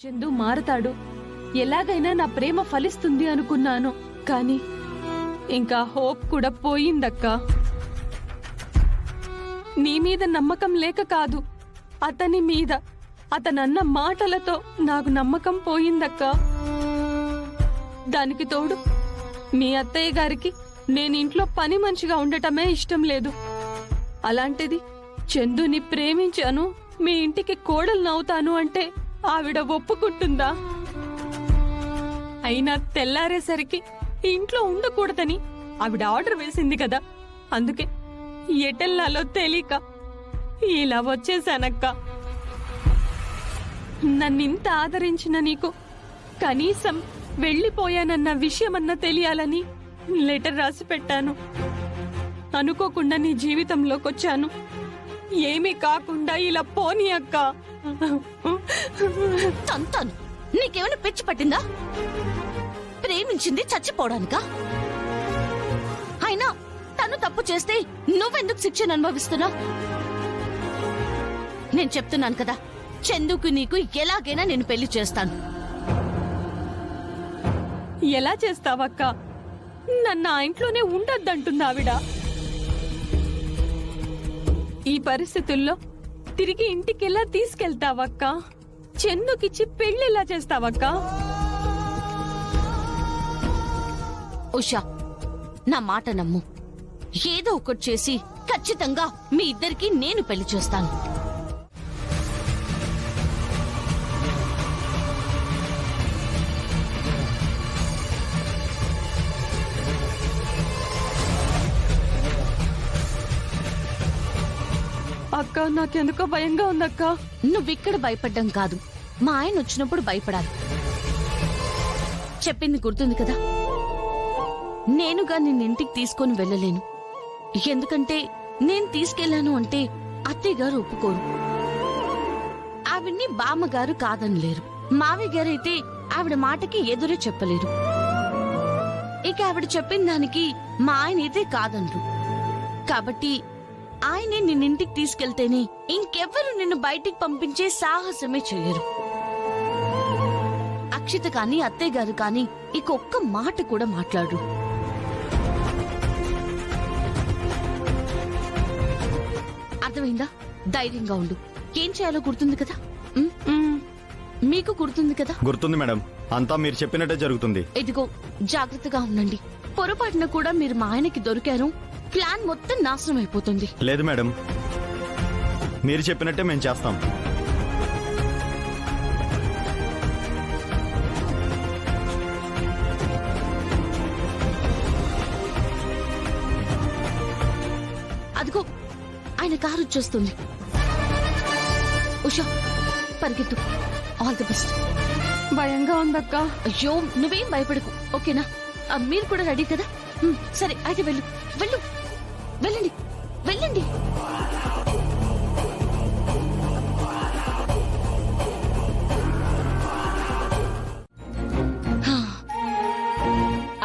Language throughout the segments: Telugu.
చందు మారతాడు, ఎలాగైనా నా ప్రేమ ఫలిస్తుంది అనుకున్నాను. కానీ ఇంకా హోప్ కూడా పోయిందక్కా. నీ మీద నమ్మకం లేక కాదు, అతని మీద, అతనన్న మాటలతో నాకు నమ్మకం పోయిందక్కా. దానికి తోడు మీ అత్తయ్య గారికి నేను ఇంట్లో పని మనిషిగా ఉండటమే ఇష్టం లేదు. అలాంటిది చందుని ప్రేమించాను, మీ ఇంటికి కోడలునవుతాను అంటే ఆవిడ ఒప్పుకుంటుందా? అయినా తెల్లారేసరికి ఇంట్లో ఉండకూడదని ఆవిడ ఆర్డర్ వేసింది కదా, అందుకే ఎటెల్లాలో తెలియక ఇలా వచ్చేసానక్కా. నన్నింత ఆదరించిన నీకు కనీసం వెళ్ళిపోయానన్న విషయమన్నా తెలియాలని లెటర్ రాసి పెట్టాను. అనుకోకుండా నీ జీవితంలోకొచ్చాను, ఏమీ కాకుండా ఇలా పోనీ అక్కా. తంతాను. నీకేమైనా పిచ్చి పట్టిందా? ప్రేమించింది చచ్చిపోవడానికా? అయినా తను తప్పు చేస్తే నువ్వెందుకు శిక్షను అనుభవిస్తున్నా? నేను చెప్తున్నాను కదా, చందుకు నీకు ఎలాగైనా నేను పెళ్లి చేస్తాను. ఎలా చేస్తావక్కా? నన్ను ఆ ఇంట్లోనే ఉండొద్దంటుంది ఆవిడ. ఈ పరిస్థితుల్లో తిరిగి ఇంటికెలా తీసుకెళ్తావక్కా? చందుకిచ్చి పెళ్లిలా చేస్తావక్కా? ఉషా, నా మాట నమ్ము. ఏదో ఒకటి చేసి ఖచ్చితంగా మీ ఇద్దరికి నేను పెళ్లి చేస్తాను. అక్క, నాకెందుకో భయంగా ఉందక్కా. నువ్విక్కడ భయపడ్డం కాదు, మా ఆయన వచ్చినప్పుడు భయపడాలి. చెప్పింది గుర్తుంది కదా, నేనుగా నిన్నింటికి తీసుకొని వెళ్ళలేను. ఎందుకంటే నేను తీసుకెళ్లాను అంటే అత్తయ్య గారు ఒప్పుకోరు. ఆవిడ్ని బామ్మగారు కాదనలేరు, మావి గారైతే ఆవిడ మాటకి ఎదురే చెప్పలేరు. ఇక ఆవిడ చెప్పిన దానికి మా ఆయన అయితే కాదనరు. కాబట్టి ఆయనే నిన్నింటికి తీసుకెళ్తేనే ఇంకెవ్వరు నిన్ను బయటికి పంపించే సాహసమే చెయ్యరు. అక్షిత కాని అత్తయ్య గారు కాని ఇక ఒక్క మాట కూడా మాట్లాడు. అర్థమైందా? ధైర్యంగా ఉండు. ఏం చేయాలో గుర్తుంది కదా? మీకు గుర్తుంది కదా? గుర్తుంది మేడం, అంతా మీరు చెప్పినట్టే జరుగుతుంది. ఇదిగో జాగ్రత్తగా ఉండండి. పొరపాటున కూడా మీరు మా ఆయనకి దొరికారు, ప్లాన్ మొత్తం నాశనం అయిపోతుంది. లేదు మేడం, మీరు చెప్పినట్టే మేము చేస్తాం. అదిగో ఆయన కారు వచ్చేస్తుంది. ఉషా, పరిగెత్తు. All the best. భయంగా ఉందక్కా. అయ్యో, నువ్వేం భయపడకు, ఓకేనా? మీరు కూడా రెడీ కదా? సరే అయితే వెళ్ళు వెళ్ళు, వెళ్ళండి వెళ్ళండి.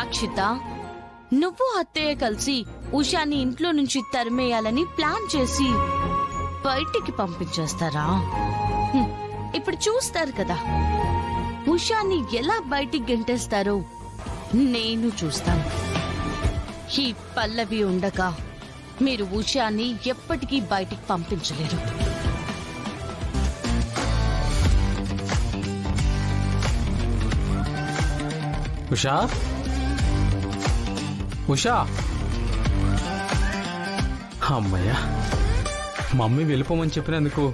అక్షిత, నువ్వు అత్తయ్య కలిసి ఉషాని ఇంట్లో నుంచి తరిమేయాలని ప్లాన్ చేసి బయటికి పంపించేస్తారా? ఇప్పుడు చూస్తారు కదా, ఉషాని ఎలా బయటికి గెంటేస్తారో నేను చూస్తాను. ఈ పల్లవి ఉండగా మీరు ఉషాని ఎప్పటికీ బయటికి పంపించలేరు. ఉషా, ఉషా, అమ్మయ్యా, మమ్మీ వెళ్ళిపోమని చెప్పినందుకు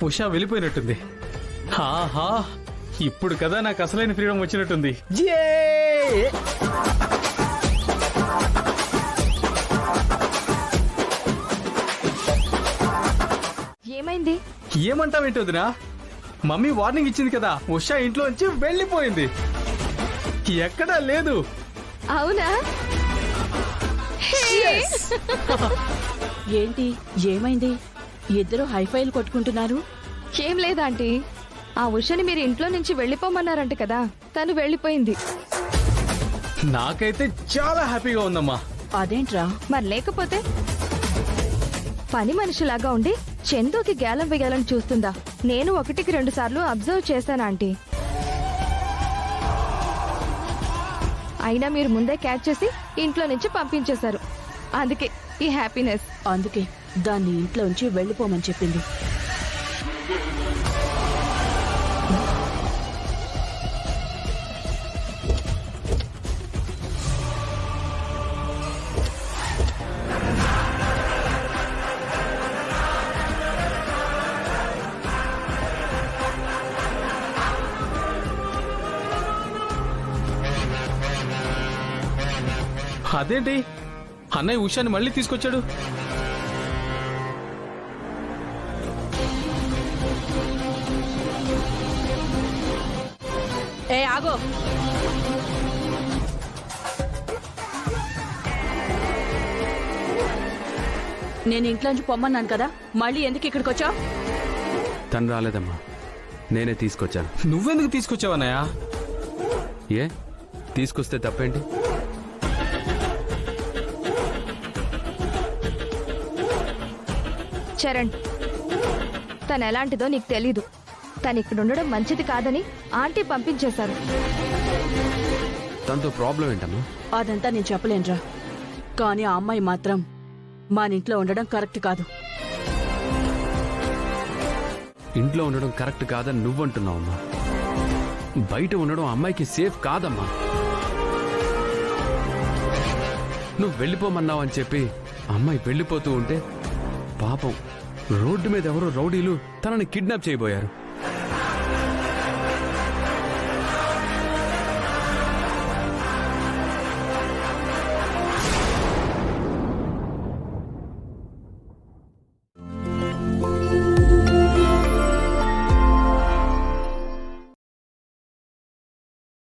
ఉషా వెళ్ళిపోయినట్టుంది. హాహా, ఇప్పుడు కదా నాకు అసలైన ఫ్రీడమ్ వచ్చినట్టుంది. ఏమైంది? ఏమంటావేంటి వదినా? మమ్మీ వార్నింగ్ ఇచ్చింది కదా, ఉషా ఇంట్లో నుంచి వెళ్ళిపోయింది, ఎక్కడా లేదు. అవునా? ఏంటి, ఏమైంది? ఇద్దరు హైఫైలు కొట్టుకుంటున్నారు. ఏం లేదాంటీ, ఆ ఉషని మీరు ఇంట్లో నుంచి వెళ్ళిపోమన్నారంట కదా, తను వెళ్ళిపోయింది. నాకైతే చాలా హ్యాపీగా ఉందమ్మా. అదేంట్రా? మరి లేకపోతే పని మనిషిలాగా ఉండి చందుకి గేలం వేయాలని చూస్తుందా? నేను 1కి 2 సార్లు అబ్జర్వ్ చేశాను ఆంటీ. అయినా మీరు ముందే క్యాచ్ చేసి ఇంట్లో నుంచి పంపించేశారు. అందుకే ఈ హ్యాపీనెస్. అందుకే దాన్ని ఇంట్లో ఉంచి వెళ్ళిపోమని చెప్పింది. అదేంటి అన్నయ్య ఉషాని మళ్ళీ తీసుకొచ్చాడు? ఏ ఆగో, నేను ఇంట్లోంచి పొమ్మన్నాను కదా, మళ్ళీ ఎందుకు ఇక్కడికి వచ్చావు? తను రాలేదమ్మా, నేనే తీసుకొచ్చాను. నువ్వెందుకు తీసుకొచ్చావు అన్నయ్య? ఏ తీసుకొస్తే తప్పేంటి? చరణ్, తను ఎలాంటిదో నీకు తెలీదు. తను ఇక్కడ ఉండడం మంచిది కాదని ఆంటీ పంపించేశారు. తనతో ప్రాబ్లం ఏంటమ్మా? అదంతా నేను చెప్పలేనురా, కానీ ఆ అమ్మాయి మాత్రం మన ఇంట్లో ఉండడం కరెక్ట్ కాదు. ఇంట్లో ఉండడం కరెక్ట్ కాదని నువ్వంటున్నావమ్మా. బయట ఉండడం అమ్మాయికి సేఫ్ కాదమ్మా. నువ్వు వెళ్ళిపోమన్నావని చెప్పి అమ్మాయి వెళ్ళిపోతూ ఉంటే పాపం రోడ్డు మీద ఎవరో రౌడీలు తనని కిడ్నాప్ చేయబోయారు.